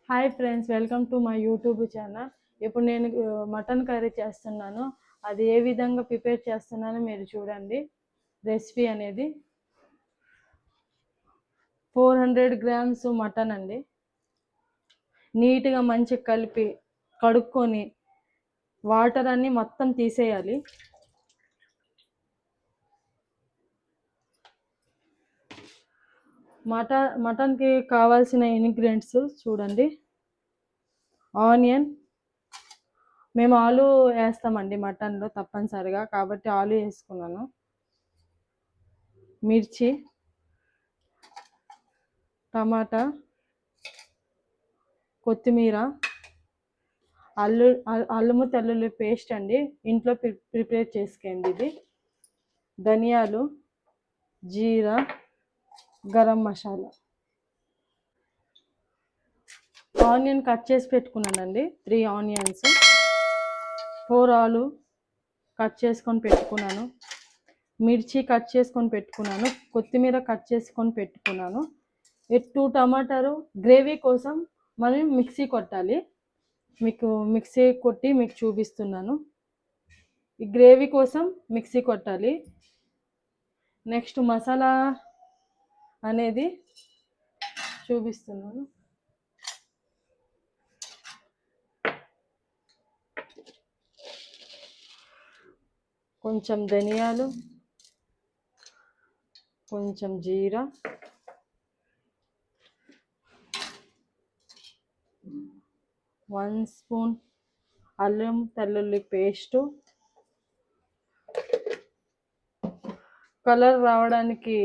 Hi friends, welcome to my YouTube channel. ఇప్పుడు నేను mutton curry చేస్తున్నాను. అది ఏ విధంగా ప్రిపేర్ చేస్తున్నానో మీరు చూడండి. రెసిపీ అనేది 400 గ్రామ్స్ మటన్ అండి. నీట్గా మంచిగా కలిపి కడుక్కొని వాటర్ అన్నీ మొత్తం తీసేయాలి. మటన్కి కావాల్సిన ఇంగ్రీడియంట్స్ చూడండి. ఆనియన్, మేము ఆలు వేస్తామండి మటన్లో తప్పనిసరిగా, కాబట్టి ఆలు వేసుకున్నాను. మిర్చి, టమాటా, కొత్తిమీర, అల్లము తెల్లుల్లి పేస్ట్ అండి, ఇంట్లో ప్రిపేర్ చేసుకోండి. ఇది ధనియాలు, జీరా, గరం మసాలా. ఆనియన్ కట్ చేసి పెట్టుకున్నానండి, 3 ఆనియన్స్, 4 ఆలు కట్ చేసుకొని పెట్టుకున్నాను, మిర్చి కట్ చేసుకొని పెట్టుకున్నాను, కొత్తిమీర కట్ చేసుకొని పెట్టుకున్నాను. 2 టమాటాలు గ్రేవీ కోసం మనం మిక్సీ కొట్టాలి. మీకు మిక్సీ కొట్టి మీకు చూపిస్తున్నాను. ఈ గ్రేవీ కోసం మిక్సీ కొట్టాలి. నెక్స్ట్ మసాలా అనేది చూపిస్తున్నాను. కొంచెం ధనియాలు, కొంచెం జీరా, 1 స్పూన్ అల్లం తెల్లుల్లి పేస్టు, కలర్ రావడానికి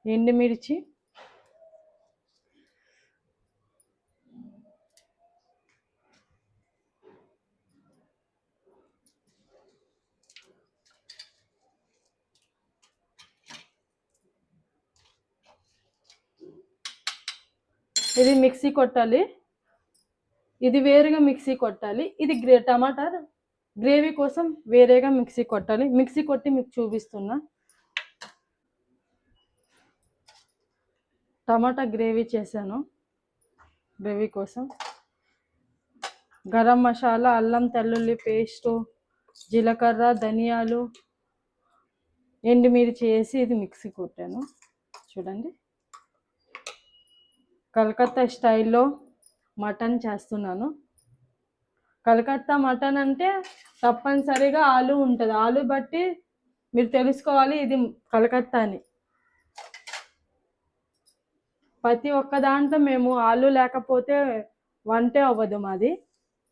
ఎండుమిర్చి, ఇది మిక్సీ కొట్టాలి. ఇది వేరుగా మిక్సీ కొట్టాలి. ఇది టమాటా గ్రేవీ కోసం వేరేగా మిక్సీ కొట్టాలి. మిక్సీ కొట్టి మీకు చూపిస్తున్నా. టమాటా గ్రేవీ చేశాను. గ్రేవీ కోసం గరం మసాలా, అల్లం తెల్లుల్లి పేస్టు, జీలకర్ర, ధనియాలు, ఎండుమిర్చి వేసి ఇది మిక్సీ కొట్టాను. చూడండి, కలకత్తా స్టైల్లో మటన్ చేస్తున్నాను. కలకత్తా మటన్ అంటే తప్పనిసరిగా ఆలు ఉంటుంది. ఆలు బట్టి మీరు తెలుసుకోవాలి ఇది కలకత్తా అని. ప్రతి ఒక్క దాంట్లో మేము ఆలు లేకపోతే వంటే అవ్వదు మాది.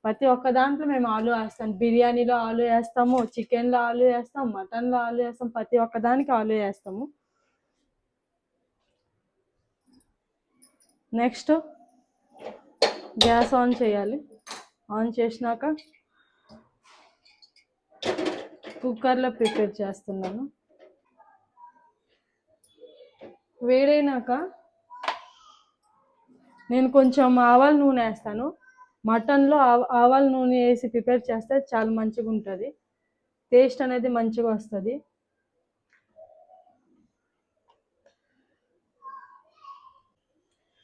ప్రతి ఒక్క దాంట్లో మేము ఆలు వేస్తాం. బిర్యానీలో ఆలు వేస్తాము, చికెన్లో ఆలు వేస్తాం, మటన్లో ఆలు వేస్తాం, ప్రతి ఒక్క దానికి ఆలు వేస్తాము. నెక్స్ట్ గ్యాస్ ఆన్ చేయాలి. ఆన్ చేసినాక కుక్కర్లో ప్రిపేర్ చేస్తున్నాను. వేడైనాక నేను కొంచెం ఆవాల నూనె వేస్తాను. మటన్లో ఆవాల నూనె వేసి ప్రిపేర్ చేస్తే చాలా మంచిగా ఉంటుంది. టేస్ట్ అనేది మంచిగా వస్తుంది.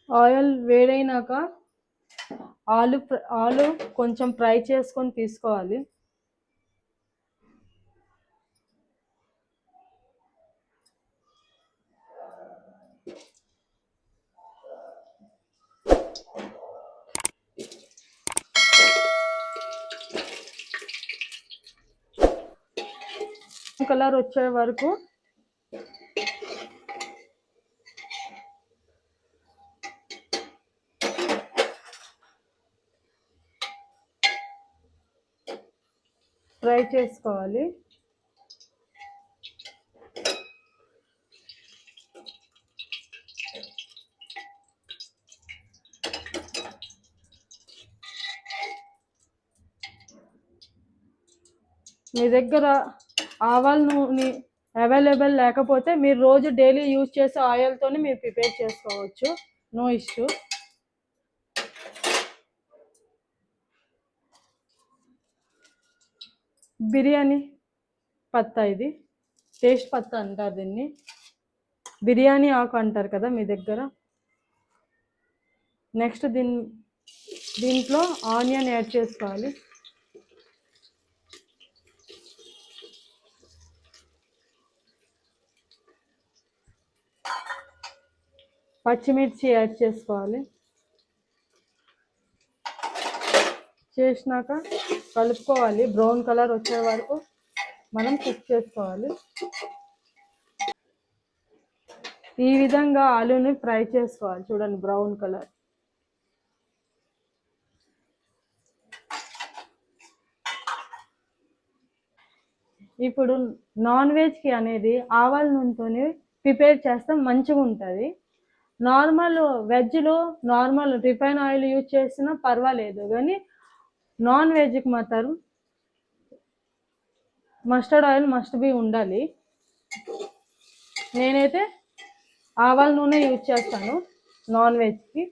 ఆయిల్ వేడైనాక ఆలు కొంచెం ఫ్రై చేసుకొని తీసుకోవాలి. కలర్ వచ్చే వరకు ఫ్రై చేసుకోవాలి. మీ దగ్గర ఆవాల నూనె అవైలబుల్ లేకపోతే మీరు రోజు డైలీ యూజ్ చేసే ఆయిల్తోనే మీరు ప్రిపేర్ చేసుకోవచ్చు, నో ఇష్యూ. బిర్యానీ పత్తా, ఇది టేస్ట్ పత్తా అంటారు దీన్ని. బిర్యానీ ఆకు అంటారు కదా మీ దగ్గర. నెక్స్ట్ దీంట్లో ఆనియన్ యాడ్ చేసుకోవాలి. పచ్చిమిర్చి యాడ్ చేసుకోవాలి. చేసినాక కలుపుకోవాలి. బ్రౌన్ కలర్ వచ్చే వరకు మనం కుక్ చేసుకోవాలి. ఈ విధంగా ఆలూని ఫ్రై చేసుకోవాలి. చూడండి, బ్రౌన్ కలర్. ఇప్పుడు నాన్ వెజ్కి అనేది ఆవాల నూనెతోనే ప్రిపేర్ చేస్తాం, మంచిగా ఉంటుంది. నార్మల్ వెజ్లో నార్మల్ రిఫైన్ ఆయిల్ యూజ్ చేసినా పర్వాలేదు, కానీ నాన్ వెజ్కి మాత్రం మస్టర్డ్ ఆయిల్ మస్ట్ బి ఉండాలి. నేనైతే ఆవాల నూనె యూజ్ చేస్తాను నాన్ వెజ్కి.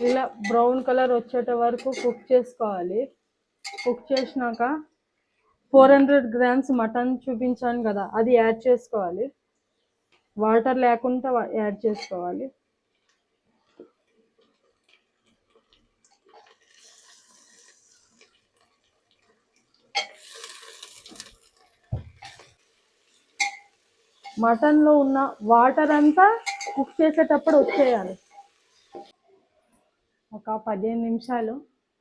ఇలా బ్రౌన్ కలర్ వచ్చేట వరకు కుక్ చేసుకోవాలి. కుక్ చేసినాక 400 గ్రామ్స్ మటన్ చూపించాను కదా, అది యాడ్ చేసుకోవాలి. వాటర్ లేకుండా యాడ్ చేసుకోవాలి. మటన్లో ఉన్న వాటర్ అంతా కుక్ చేసేటప్పుడు వచ్చేయాలి. ఒక 15 నిమిషాలు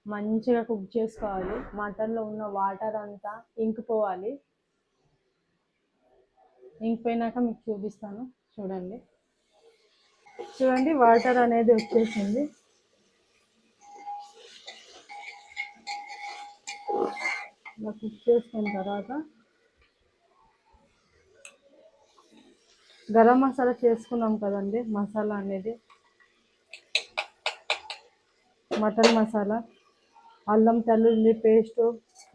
మంచిగా కుక్ చేసుకోవాలి. మటన్లో ఉన్న వాటర్ అంతా ఇంకిపోవాలి. ఇంకిపోయినాక మీకు చూపిస్తాను. చూడండి, వాటర్ అనేది వచ్చేసింది. ఇలా కుక్ చేసుకున్న తర్వాత గరం మసాలా చేసుకున్నాం కదండి, మసాలా అనేది మటన్ మసాలా, అల్లం తెల్లుల్లి పేస్టు,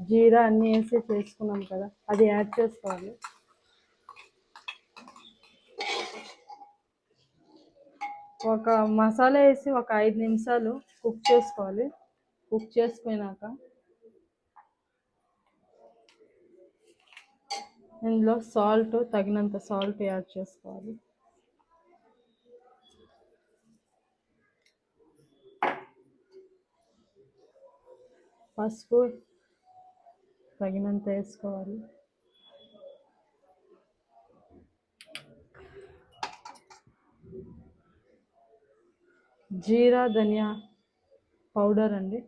జీరా అన్నీ వేసి చేసుకున్నాం కదా, అది యాడ్ చేసుకోవాలి. ఒక మసాలా వేసి ఒక 5 నిమిషాలు కుక్ చేసుకోవాలి. కుక్ చేసుకున్నాక ఇందులో తగినంత సాల్ట్ యాడ్ చేసుకోవాలి. పసుపు తగినంత వేసుకోవాలి. జీరా ధనియా పౌడర్ అండి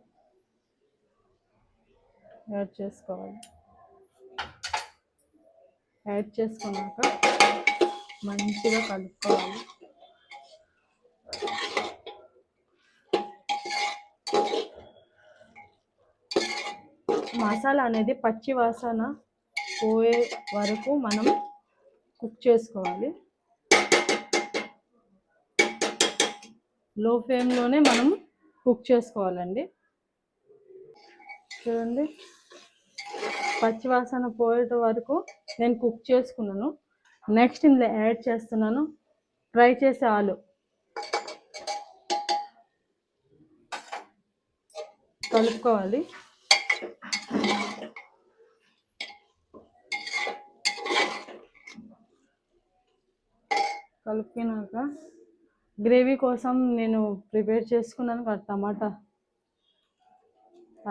యాడ్ చేసుకోవాలి. యాడ్ చేసుకున్నాక మంచిగా కలుపుకోవాలి. మసాలా అనేది పచ్చి వాసన పోయే వరకు మనం కుక్ చేసుకోవాలి. లో ఫ్లేమ్లోనే మనం కుక్ చేసుకోవాలండి. చూడండి, పచ్చి వాసన పోయేట వరకు నేను కుక్ చేసుకున్నాను. నెక్స్ట్ ఇందులో యాడ్ చేస్తున్నాను ఫ్రై చేసే ఆలు. కలుపుకోవాలి. కలుపుకున్నాక గ్రేవీ కోసం నేను ప్రిపేర్ చేసుకున్నాను కదా టమాటా,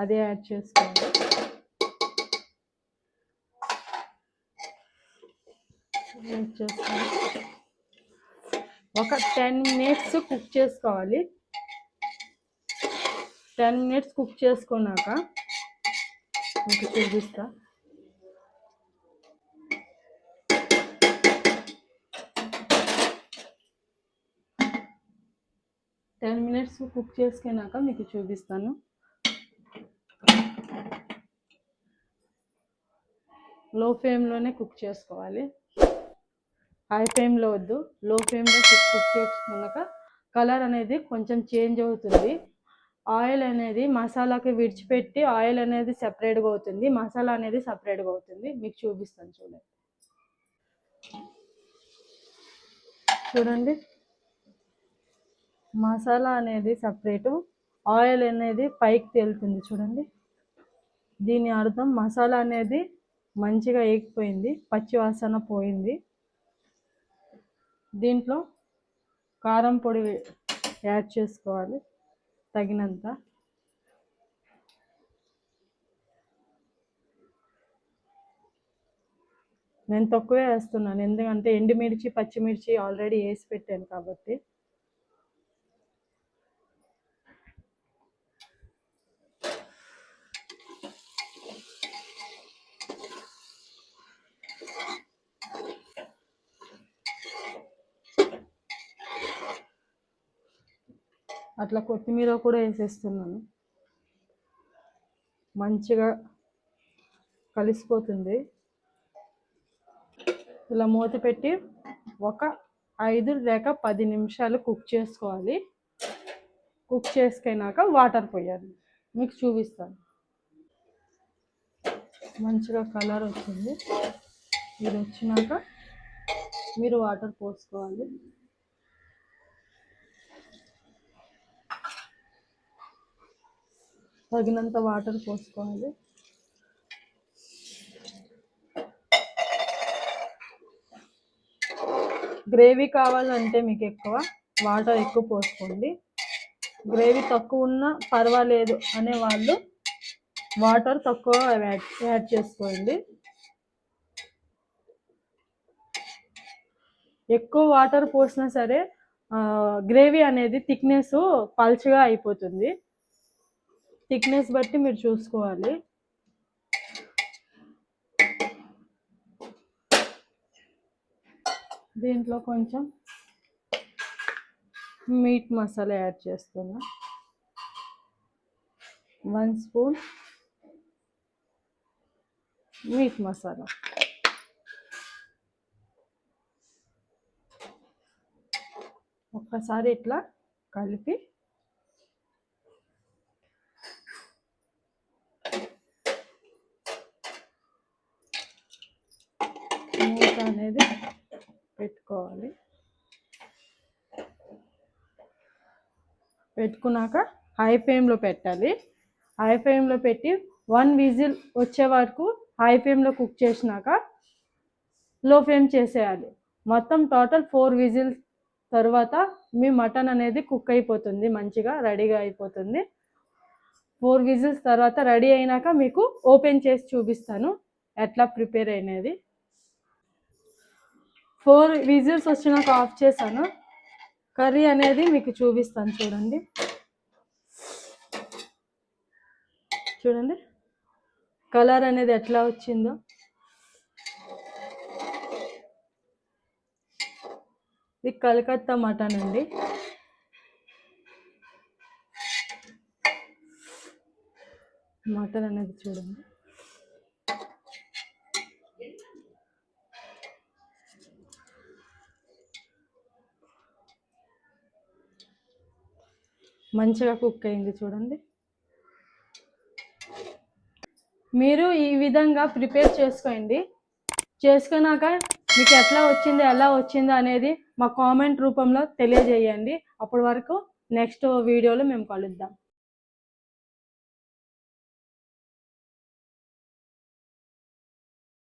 అదే యాడ్ చేసుకోవాలి. ఒక 10 మినిట్స్ కుక్ చేసుకోవాలి. 10 మినిట్స్ కుక్ చేసుకున్నాక మీకు చూపిస్తా. టెన్ మినిట్స్ కుక్ చేసుకున్నాక మీకు చూపిస్తాను. లో ఫ్లేమ్లోనే కుక్ చేసుకోవాలి. హై ఫ్లేమ్లో వద్దు, లో ఫ్లేమ్లో కుక్ చేసుకున్నాక కలర్ అనేది కొంచెం చేంజ్ అవుతుంది. ఆయిల్ అనేది మసాలాకి విడిచిపెట్టి ఆయిల్ అనేది సెపరేట్గా అవుతుంది, మసాలా అనేది సపరేట్గా అవుతుంది. మీకు చూపిస్తాను చూడండి, మసాలా అనేది సపరేటు, ఆయిల్ అనేది పైకి తేలుతుంది. చూడండి, దీని అర్థం మసాలా అనేది మంచిగా ఏగిపోయింది, పచ్చి వాసన పోయింది. దీంట్లో కారం పొడి యాడ్ చేసుకోవాలి తగినంత. నేను తక్కువే వేస్తున్నాను, ఎందుకంటే ఎండుమిర్చి పచ్చిమిర్చి ఆల్రెడీ వేసి పెట్టాను కాబట్టి. అట్లా కొత్తిమీర కూడా వేసేస్తున్నాను. మంచిగా కలిసిపోతుంది. ఇలా మూత పెట్టి ఒక 5 లేక 10 నిమిషాలు కుక్ చేసుకోవాలి. కుక్ చేసుకున్నాక వాటర్ పోయాలి. మీకు చూపిస్తాను. మంచిగా కలర్ వచ్చింది. ఇది వచ్చినాక మీరు వాటర్ పోసుకోవాలి. తగినంత వాటర్ పోసుకోవాలి. గ్రేవీ కావాలంటే మీకు ఎక్కువ వాటర్ ఎక్కువ పోసుకోండి. గ్రేవీ తక్కువ ఉన్నా పర్వాలేదు అనే వాళ్ళు వాటర్ తక్కువ యాడ్ చేసుకోండి. ఎక్కువ వాటర్ పోసినా సరే గ్రేవీ అనేది థిక్నెస్ పల్చగా అయిపోతుంది. థిక్నెస్ బట్టి మీరు చూసుకోవాలి. దీంట్లో కొంచెం మీట్ మసాలా యాడ్ చేస్తున్నా. 1 స్పూన్ మీట్ మసాలా. ఒక్కసారి ఇట్లా కలిపి మూత అనేది పెట్టుకోవాలి. పెట్టుకున్నాక హై ఫ్లేమ్లో పెట్టాలి. హై ఫ్లేమ్లో పెట్టి 1 విజిల్ వచ్చే వరకు హై ఫ్లేమ్లో కుక్ చేసినాక లో ఫ్లేమ్ చేసేయాలి. మొత్తం టోటల్ 4 విజిల్స్ తర్వాత మీ మటన్ అనేది కుక్ అయిపోతుంది, మంచిగా రెడీగా అయిపోతుంది. 4 విజిల్స్ తర్వాత రెడీ అయినాక మీకు ఓపెన్ చేసి చూపిస్తాను ఎట్లా ప్రిపేర్ అయినది. 4 విజిల్స్ వచ్చినాక ఆఫ్ చేశాను. కర్రీ అనేది మీకు చూపిస్తాను. చూడండి కలర్ అనేది ఎట్లా వచ్చిందో. ఇది కలకత్తా మటన్ అండి. మటన్ అనేది చూడండి మంచిగా కుక్ అయింది. చూడండి మీరు ఈ విధంగా ప్రిపేర్ చేసుకోండి. చేసుకున్నాక మీకు ఎట్లా వచ్చింది ఎలా వచ్చింది అనేది మా కామెంట్ రూపంలో తెలియజేయండి. అప్పటి వరకు నెక్స్ట్ వీడియోలో మేము కలుద్దాం.